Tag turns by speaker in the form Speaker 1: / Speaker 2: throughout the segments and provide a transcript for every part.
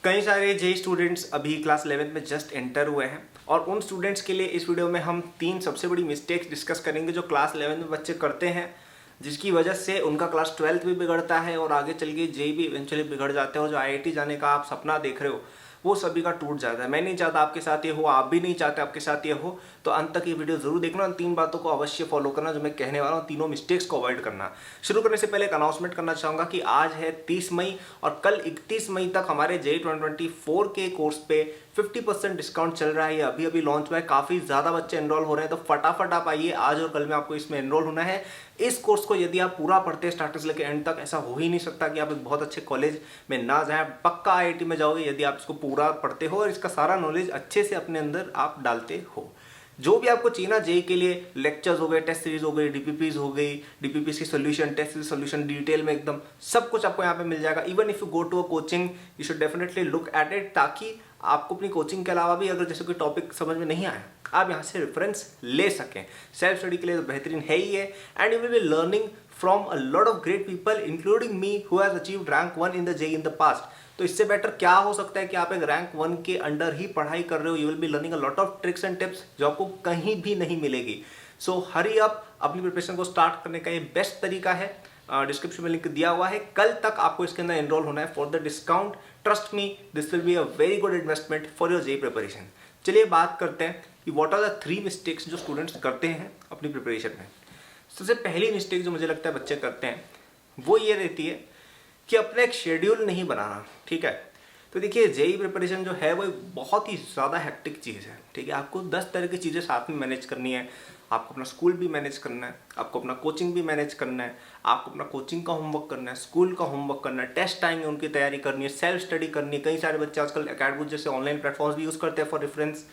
Speaker 1: कई सारे JEE students अभी क्लास 11 में जस्ट एंटर हुए हैं और उन स्टूडेंट्स के लिए इस वीडियो में हम 3 सबसे बड़ी मिस्टेक्स डिस्कस करेंगे जो क्लास 11 में बच्चे करते हैं, जिसकी वजह से उनका क्लास 12 भी बिगड़ता है और आगे चल के जेई भी इवेंचुअली बिगड़ जाते हैं और जो आईआईटी जाने का आप सपना देख रहे हो वो सभी का टूट जाता है। मैं नहीं चाहता आपके साथ ये हो, आप भी नहीं चाहते आपके साथ ये हो, तो अंत तक ये वीडियो जरूर देखना और 3 बातों को अवश्य फॉलो करना जो मैं कहने वाला हूँ, तीनों मिस्टेक्स को अवॉइड करना। शुरू करने से पहले एक अनाउंसमेंट करना चाहूँगा कि आज है 30 मई और कल 31 मई तक हमारे जेई 2024 के कोर्स पे 50% डिस्काउंट चल रहा है। ये अभी अभी लॉन्च हुआ है, काफ़ी ज़्यादा बच्चे एनरोल हो रहे हैं, तो फटाफट आप आइए, आज और कल में आपको इसमें एनरोल होना है। इस कोर्स को यदि आप पूरा पढ़ते हैं स्टार्टिंग से लेकर एंड तक, ऐसा हो ही नहीं सकता कि आप एक बहुत अच्छे कॉलेज में ना जाएं, पक्का आईआईटी में जाओगे यदि आप इसको पूरा पढ़ते हो और इसका सारा नॉलेज अच्छे से अपने अंदर आप डालते हो। जो भी आपको चाहिए ना जेई के लिए, लेक्चर्स हो गए, टेस्ट सीरीज हो गई, डीपीपीज हो गई, डीपीपीज की solution, test series solution, detail में एकदम सब कुछ आपको यहाँ पे मिल जाएगा। Even if you go to a coaching you should definitely look at it, ताकि आपको अपनी कोचिंग के अलावा भी अगर जैसे कोई टॉपिक समझ में नहीं आया आप यहाँ से रेफरेंस ले सकें। सेल्फ स्टडी के लिए तो बेहतरीन है ही है and you will be learning from a lot of great people including me who has achieved rank 1 in the JEE in the past. तो इससे बेटर क्या हो सकता है कि आप एक रैंक 1 के अंडर ही पढ़ाई कर रहे हो। You will be learning a lot of tricks and tips जो आपको कहीं भी नहीं मिलेगी। सो हरी अप, अपनी प्रिपरेशन को स्टार्ट करने का ये बेस्ट तरीका है। डिस्क्रिप्शन में लिंक दिया हुआ है, कल तक आपको इसके अंदर एनरोल होना है for the discount. Trust me, this will be a very good investment for your JEE preparation. चलिए बात करते हैं कि व्हाट आर द 3 मिस्टेक्स जो स्टूडेंट्स करते हैं अपनी प्रिपरेशन में। सबसे पहली मिस्टेक जो मुझे लगता है बच्चे करते हैं वो ये रहती है कि अपना एक शेड्यूल नहीं बनाना। ठीक है, तो देखिए जेई प्रिपरेशन जो है वो एक बहुत ही ज़्यादा हेक्टिक चीज़ है। ठीक है, आपको 10 तरह की चीज़ें साथ में मैनेज करनी है। आपको अपना स्कूल भी मैनेज करना है, आपको अपना कोचिंग भी मैनेज करना है, आपको अपना कोचिंग का होमवर्क करना है, स्कूल का होमवर्क करना है, टेस्ट आएंगे उनकी तैयारी करनी है, सेल्फ स्टडी करनी है। कई सारे बच्चे आजकल अकेडमी जैसे ऑनलाइन प्लेटफॉर्म्स भी यूज़ करते हैं फॉर रेफरेंस,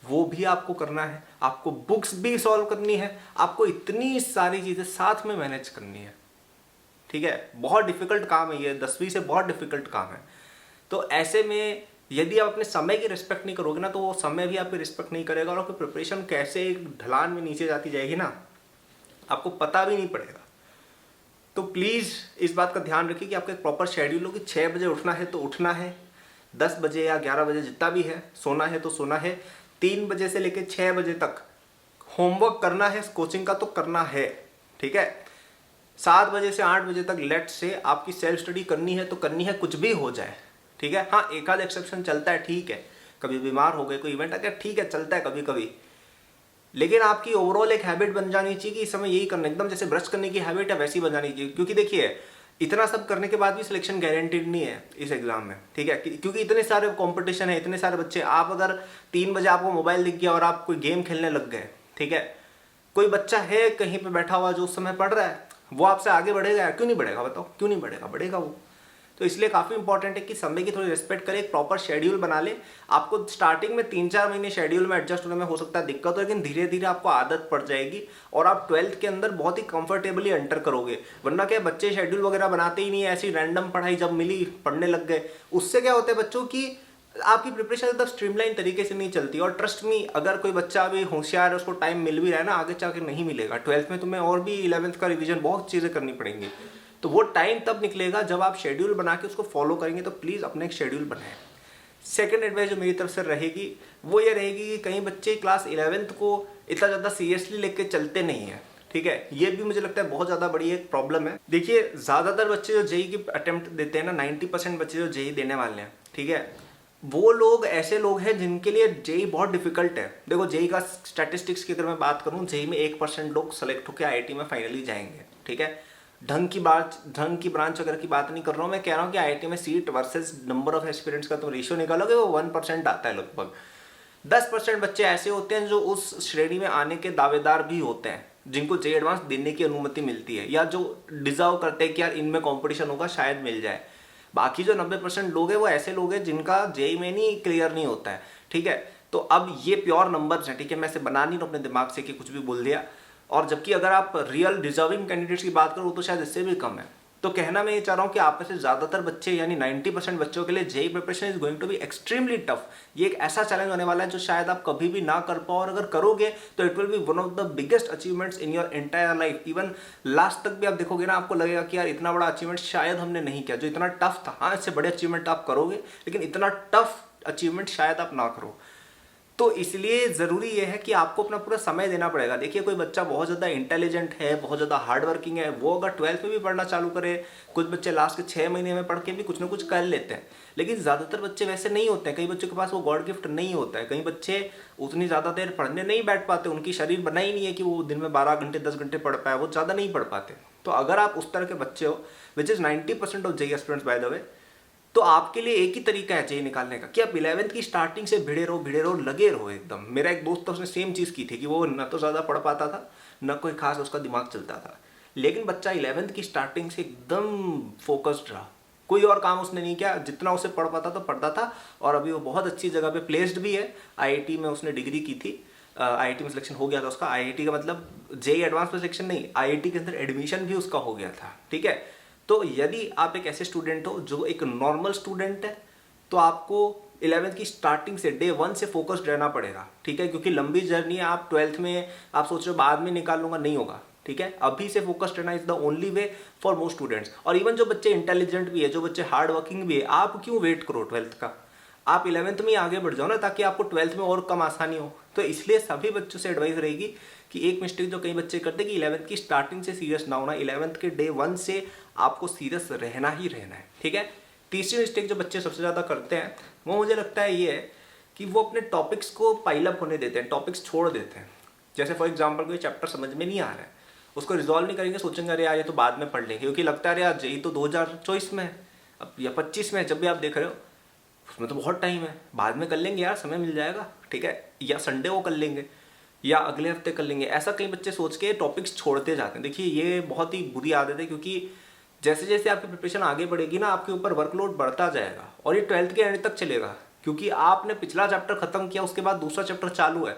Speaker 1: वो भी आपको करना है। आपको बुक्स भी सॉल्व करनी है, आपको इतनी सारी चीज़ें साथ में मैनेज करनी है। ठीक है, बहुत डिफिकल्ट काम है ये, 10वीं से बहुत डिफिकल्ट काम है। तो ऐसे में यदि आप अपने समय की रिस्पेक्ट नहीं करोगे ना, तो वो समय भी आपकी रिस्पेक्ट नहीं करेगा और आपकी प्रिपरेशन कैसे एक ढलान में नीचे जाती जाएगी ना, आपको पता भी नहीं पड़ेगा। तो प्लीज़ इस बात का ध्यान रखिए कि आपका एक प्रॉपर शेड्यूल हो कि 6 बजे उठना है तो उठना है, 10 बजे या 11 बजे जितना भी है सोना है तो सोना है, 3 बजे से लेकर 6 बजे तक होमवर्क करना है, कोचिंग का तो करना है। ठीक है, 7 बजे से 8 बजे तक लेट से आपकी सेल्फ स्टडी करनी है तो करनी है, कुछ भी हो जाए। ठीक है, हाँ एक आध एक्सेप्शन चलता है, ठीक है, कभी बीमार हो गए, कोई इवेंट आ गया, ठीक है चलता है कभी कभी, लेकिन आपकी ओवरऑल एक हैबिट बन जानी चाहिए कि इस समय यही करना, एकदम जैसे ब्रश करने की हैबिट है वैसी बन जानी चाहिए। क्योंकि देखिए इतना सब करने के बाद भी सिलेक्शन गारंटीड नहीं है इस एग्जाम में। ठीक है, क्योंकि इतने सारे कंपटीशन है, इतने सारे बच्चे, आप अगर 3 बजे आपको मोबाइल दिख गया और आप कोई गेम खेलने लग गए, ठीक है, कोई बच्चा है कहीं पे बैठा हुआ जो उस समय पढ़ रहा है, वो आपसे आगे बढ़ेगा? क्यों नहीं बढ़ेगा, बताओ क्यों नहीं बढ़ेगा? बढ़ेगा वो। तो इसलिए काफ़ी इंपॉर्टेंट है कि समय की थोड़ी रिस्पेक्ट करें, एक प्रॉपर शेड्यूल बना ले। आपको स्टार्टिंग में 3-4 महीने शेड्यूल में एडजस्ट होने में हो सकता है दिक्कत हो, लेकिन धीरे धीरे आपको आदत पड़ जाएगी और आप 12th के अंदर बहुत ही कंफर्टेबली एंटर करोगे। वरना क्या बच्चे शेड्यूल वगैरह बनाते ही नहीं, ऐसी रैंडम पढ़ाई जब मिली पढ़ने लग गए, उससे क्या होता है बच्चों की आपकी प्रिपरेशन एकदम स्ट्रीमलाइन तरीके से नहीं चलती। और ट्रस्ट मी, अगर कोई बच्चा अभी होशियार है, उसको टाइम मिल भी रहा है ना, आगे जाकर नहीं मिलेगा। 12th में तुम्हें और भी 11th का रिवीजन बहुत चीज़ें करनी पड़ेंगी, तो वो टाइम तब निकलेगा जब आप शेड्यूल बना के उसको फॉलो करेंगे। तो प्लीज़ अपने एक शेड्यूल बनाएं। सेकंड एडवाइस जो मेरी तरफ से रहेगी वो ये रहेगी कि कई बच्चे क्लास 11th को इतना ज़्यादा सीरियसली लेके चलते नहीं हैं। ठीक है, ये भी मुझे लगता है बहुत ज़्यादा बड़ी एक प्रॉब्लम है। देखिए ज़्यादातर बच्चे जो जेई की अटेम्प्ट देते हैं ना, 90% बच्चे जो जेई देने वाले हैं, ठीक है, वो लोग ऐसे लोग हैं जिनके लिए जेई बहुत डिफिकल्ट है। देखो जेई का स्टैटिस्टिक्स की अगर मैं बात करूँ, जेई में 1% लोग सेलेक्ट होकर आईआईटी में फाइनली जाएंगे। ठीक है, ढंग की ब्रांच वगैरह की बात नहीं कर रहा हूँ, मैं कह रहा हूँ कि आईआईटी में seat versus number of aspirants का तुम रेशियो निकालोगे वो 1% आता है लगभग। 10% बच्चे ऐसे होते हैं जो उस श्रेणी में आने के दावेदार भी होते हैं, जिनको जेई एडवांस देने की अनुमति मिलती है, या जो डिजर्व करते हैं कि यार इनमें कॉम्पिटिशन होगा शायद मिल जाए। बाकी जो 90% लोग हैं वो ऐसे लोग हैं जिनका जेई में नहीं क्लियर नहीं होता है। ठीक है, तो अब ये प्योर नंबर्स हैं। ठीक है, मैं इसे बना नहीं रहा अपने दिमाग से कि कुछ भी बोल दिया। और जबकि अगर आप रियल डिजर्विंग कैंडिडेट्स की बात करो तो शायद इससे भी कम है। तो कहना मैं ये चाह रहा हूँ कि आप में से ज़्यादातर बच्चे यानी 90% बच्चों के लिए JEE preparation is going to be extremely tough. ये एक ऐसा चैलेंज होने वाला है जो शायद आप कभी भी ना कर पाओ, और अगर करोगे तो it will be one of the biggest achievements in your entire life. Even last तक भी आप देखोगे ना, आपको लगेगा कि यार इतना बड़ा अचीवमेंट शायद हमने नहीं किया, जो इतना टफ था। हाँ, इससे बड़े अचीवमेंट आप करोगे, लेकिन इतना टफ अचीवमेंट शायद आप ना करो। तो इसलिए ज़रूरी ये है कि आपको अपना पूरा समय देना पड़ेगा। देखिए, कोई बच्चा बहुत ज़्यादा इंटेलिजेंट है, बहुत ज़्यादा हार्ड वर्किंग है, वो अगर 12th में भी पढ़ना चालू करे, कुछ बच्चे लास्ट के 6 महीने में पढ़ के भी कुछ ना कुछ कर लेते हैं, लेकिन ज़्यादातर बच्चे वैसे नहीं होते हैं। कई बच्चों के पास वो गॉड गिफ्ट नहीं होता है। कई बच्चे उतनी ज़्यादा देर पढ़ने नहीं बैठ पाते, उनकी शरीर बना ही नहीं है कि वो दिन में 12 घंटे 10 घंटे पढ़ पाए, वो ज़्यादा नहीं पढ़ पाते। तो अगर आप उस तरह के बच्चे हो, which is 90% of JEE aspirants by the way, तो आपके लिए एक ही तरीका है जेईई निकालने का कि आप 11th की स्टार्टिंग से भिड़े रहो, लगे रहो एकदम। मेरा एक दोस्त था, उसने सेम चीज़ की थी कि वो न तो ज़्यादा पढ़ पाता था, न कोई खास उसका दिमाग चलता था, लेकिन बच्चा 11th की स्टार्टिंग से एकदम फोकस्ड रहा। कोई और काम उसने नहीं किया, जितना उसे पढ़ पाता तो पढ़ता था, और अभी वो बहुत अच्छी जगह पे प्लेस्ड भी है। IIT में उसने डिग्री की थी, IIT में सिलेक्शन हो गया था उसका। IIT का मतलब जेईई एडवांस में सिलेक्शन नहीं, IIT के अंदर एडमिशन भी उसका हो गया था। ठीक है, तो यदि आप एक ऐसे स्टूडेंट हो जो एक नॉर्मल स्टूडेंट है, तो आपको 11th की स्टार्टिंग से डे 1 से फोकस्ड रहना पड़ेगा। ठीक है, क्योंकि लंबी जर्नी है। आप 12th में आप सोच रहे हो बाद में निकाल लूंगा, नहीं होगा। ठीक है, अभी से फोकस्ड रहना is the only way for most students. और इवन जो बच्चे इंटेलिजेंट भी है, जो बच्चे हार्ड वर्किंग भी है, आप क्यों वेट करो 12th का, आप 11th में ही आगे बढ़ जाओ ना, ताकि आपको 12th में और कम आसानी हो। तो इसलिए सभी बच्चों से एडवाइस रहेगी कि एक मिस्टेक जो कई बच्चे करते हैं कि 11th की स्टार्टिंग से सीरियस ना होना, 11th के डे 1 से आपको सीरियस रहना ही रहना है। ठीक है, तीसरी मिस्टेक जो बच्चे सबसे ज़्यादा करते हैं, वो मुझे लगता है ये है कि वो अपने टॉपिक्स को पाइल अप होने देते हैं, टॉपिक्स छोड़ देते हैं। जैसे फॉर एग्जाम्पल कोई चैप्टर समझ में नहीं आ रहा है, उसको रिजॉल्व नहीं करेंगे, सोचेंगे अरे यार ये तो बाद में पढ़ लेंगे, क्योंकि लगता है यार जेईई तो 2024 में है अब या 25 में, जब भी आप देख रहे हो उसमें तो बहुत टाइम है, बाद में कर लेंगे यार, समय मिल जाएगा। ठीक है, या संडे को कर लेंगे, या अगले हफ्ते कर लेंगे। ऐसा कई बच्चे सोच के टॉपिक्स छोड़ते जाते हैं। देखिए, ये बहुत ही बुरी आदत है, क्योंकि जैसे जैसे आपकी प्रिपरेशन आगे बढ़ेगी ना, आपके ऊपर वर्कलोड बढ़ता जाएगा, और ये 12th के एंड तक चलेगा। क्योंकि आपने पिछला चैप्टर खत्म किया, उसके बाद दूसरा चैप्टर चालू है,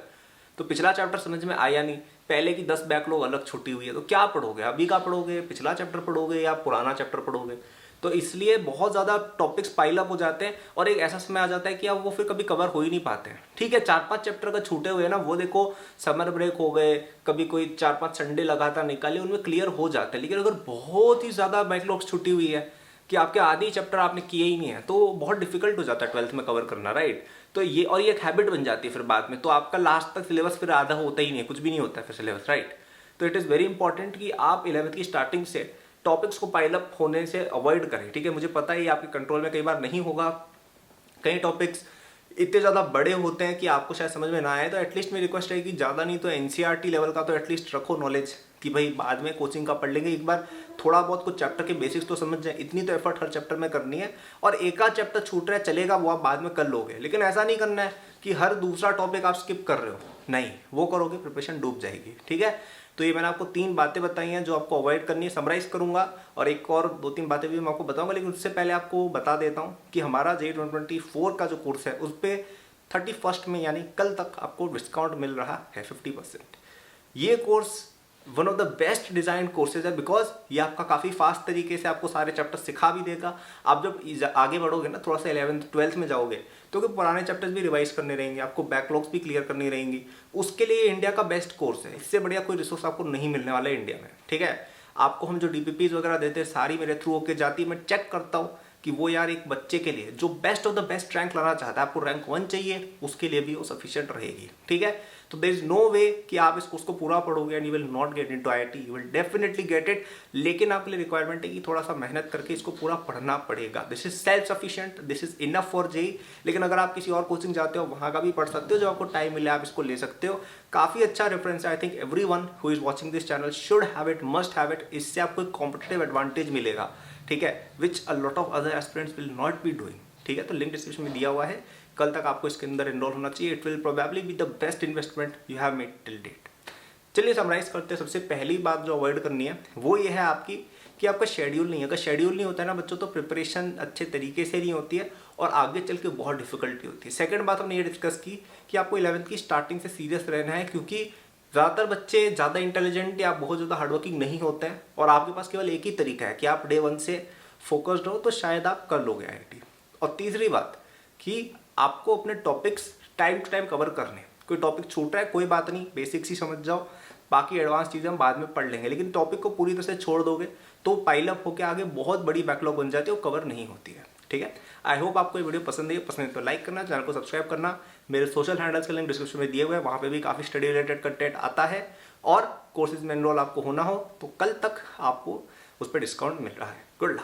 Speaker 1: तो पिछला चैप्टर समझ में आया नहीं, पहले की 10 बैकलॉग अलग छुट्टी हुई है, तो क्या पढ़ोगे? अभी का पढ़ोगे, पिछला चैप्टर पढ़ोगे, या पुराना चैप्टर पढ़ोगे? तो इसलिए बहुत ज़्यादा टॉपिक्स पाइल अप हो जाते हैं, और एक ऐसा समय आ जाता है कि अब वो फिर कभी कवर हो ही नहीं पाते हैं। ठीक है, 4-5 चैप्टर का छूटे हुए ना, वो देखो समर ब्रेक हो गए, कभी कोई 4-5 संडे लगातार निकाले, उनमें क्लियर हो जाते हैं। लेकिन अगर बहुत ही ज़्यादा बैकलॉग्स छुट्टी हुई है कि आपके आधी चैप्टर आपने किए ही नहीं है, तो बहुत डिफिकल्ट हो जाता है 12th में कवर करना, राइट? तो ये और ये एक हैबिट बन जाती है फिर बाद में, तो आपका लास्ट तक सिलेबस फिर आधा होता ही नहीं है, कुछ भी नहीं होता है फिर सिलेबस, राइट? तो इट इज़ वेरी इंपॉर्टेंट कि आप 11th की स्टार्टिंग से टॉपिक्स को पाइल अप होने से अवॉइड करें। ठीक है, मुझे पता है ये आपके कंट्रोल में कई बार नहीं होगा, कई टॉपिक्स इतने ज़्यादा बड़े होते हैं कि आपको शायद समझ में ना आए, तो एटलीस्ट मेरी रिक्वेस्ट है कि ज़्यादा नहीं तो NCERT लेवल का तो एटलीस्ट रखो नॉलेज, कि भाई बाद में कोचिंग का पढ़ लेंगे, एक बार थोड़ा बहुत कुछ चैप्टर के बेसिक्स तो समझ जाए। इतनी तो एफर्ट हर चैप्टर में करनी है, और एक आध चैप्टर छूट रहा है चलेगा, वो आप बाद में कर लोगे, लेकिन ऐसा नहीं करना है कि हर दूसरा टॉपिक आप स्किप कर रहे हो, नहीं, वो करोगे प्रिपरेशन डूब जाएगी। ठीक है, तो ये मैंने आपको 3 बातें बताई हैं जो आपको अवॉइड करनी है, समराइज करूंगा, और एक और 2-3 बातें भी मैं आपको बताऊंगा, लेकिन उससे पहले आपको बता देता हूं कि हमारा जेईई 2024 का जो कोर्स है उस पर 31 में यानी कल तक आपको डिस्काउंट मिल रहा है 50%। ये course one of the best design courses है, बिकॉज ये आपका काफ़ी फास्ट तरीके से आपको सारे चैप्टर सिखा भी देगा। आप जब आगे बढ़ोगे ना, थोड़ा सा 11th 12th में जाओगे, तो पुराने चैप्टर्स भी रिवाइज करने रहेंगे, आपको बैकलॉग्स भी क्लियर करनी रहेंगी। उसके लिए इंडिया का बेस्ट कोर्स है, इससे बढ़िया कोई रिसोर्स आपको नहीं मिलने वाला है इंडिया में। ठीक है, आपको हम जो DPPs वगैरह देते हैं सारी मेरे थ्रू होके जाती है, मैं चेक करता हूँ कि वो यार एक बच्चे के लिए जो best of the best rank लाना चाहता है, आपको रैंक 1 चाहिए, उसके लिए भी वो सफिशिएंट रहेगी। ठीक है, तो देयर इज नो वे कि आप इस कोर्स को पूरा पढ़ोगे and you will not get into IIT, you will definitely get it, लेकिन आपके लिए रिक्वायरमेंट है कि थोड़ा सा मेहनत करके इसको पूरा पढ़ना पड़ेगा। This is self sufficient, this is enough for JEE. लेकिन अगर आप किसी और कोचिंग जाते हो, वहाँ का भी पढ़ सकते हो, जो आपको टाइम मिले आप इसको ले सकते हो। काफ़ी अच्छा रेफरेंस है, I think everyone who is watching this channel should have it, must have it. इससे आपको एक कॉम्पिटिटिव एडवांटेज मिलेगा, ठीक है, which a lot of other aspirants will not be doing. ठीक है, तो लिंक डिस्क्रिप्शन में दिया हुआ है, कल तक आपको इसके अंदर एनरोल होना चाहिए। It will probably be the best investment you have made till date. चलिए समराइज करते हैं। सबसे पहली बात जो अवॉइड करनी है वो ये है आपकी कि आपका शेड्यूल नहीं है। अगर शेड्यूल नहीं होता है ना बच्चों, तो प्रिपरेशन अच्छे तरीके से नहीं होती है और आगे चल के बहुत डिफिकल्टी होती है। सेकंड बात हमने ये डिस्कस की कि आपको 11th की स्टार्टिंग से सीरियस रहना है, क्योंकि ज़्यादातर बच्चे ज़्यादा इंटेलिजेंट या बहुत ज़्यादा हार्डवर्किंग नहीं होते हैं और आपके पास केवल एक ही तरीका है कि आप डे 1 से फोकस्ड हो तो शायद आप कर लोगे IIT। और तीसरी बात कि आपको अपने topics time to time cover करने। कोई टॉपिक छूट रहा है कोई बात नहीं, बेसिक्स ही समझ जाओ, बाकी एडवांस चीज़ें हम बाद में पढ़ लेंगे, लेकिन टॉपिक को पूरी तरह से छोड़ दोगे तो पाइल अप होकर आगे बहुत बड़ी बैकलॉग बन जाती है, वो कवर नहीं होती है। ठीक है, आई होप आपको ये वीडियो पसंद है। पसंद है तो लाइक करना, चैनल को सब्सक्राइब करना। मेरे सोशल हैंडल्स का लिंक डिस्क्रिप्शन में दिए हुए हैं, वहाँ पे भी काफ़ी स्टडी रिलेटेड कंटेंट आता है और कोर्सेज में एनरोल आपको होना हो तो कल तक आपको उस पर डिस्काउंट मिल रहा है। Good luck.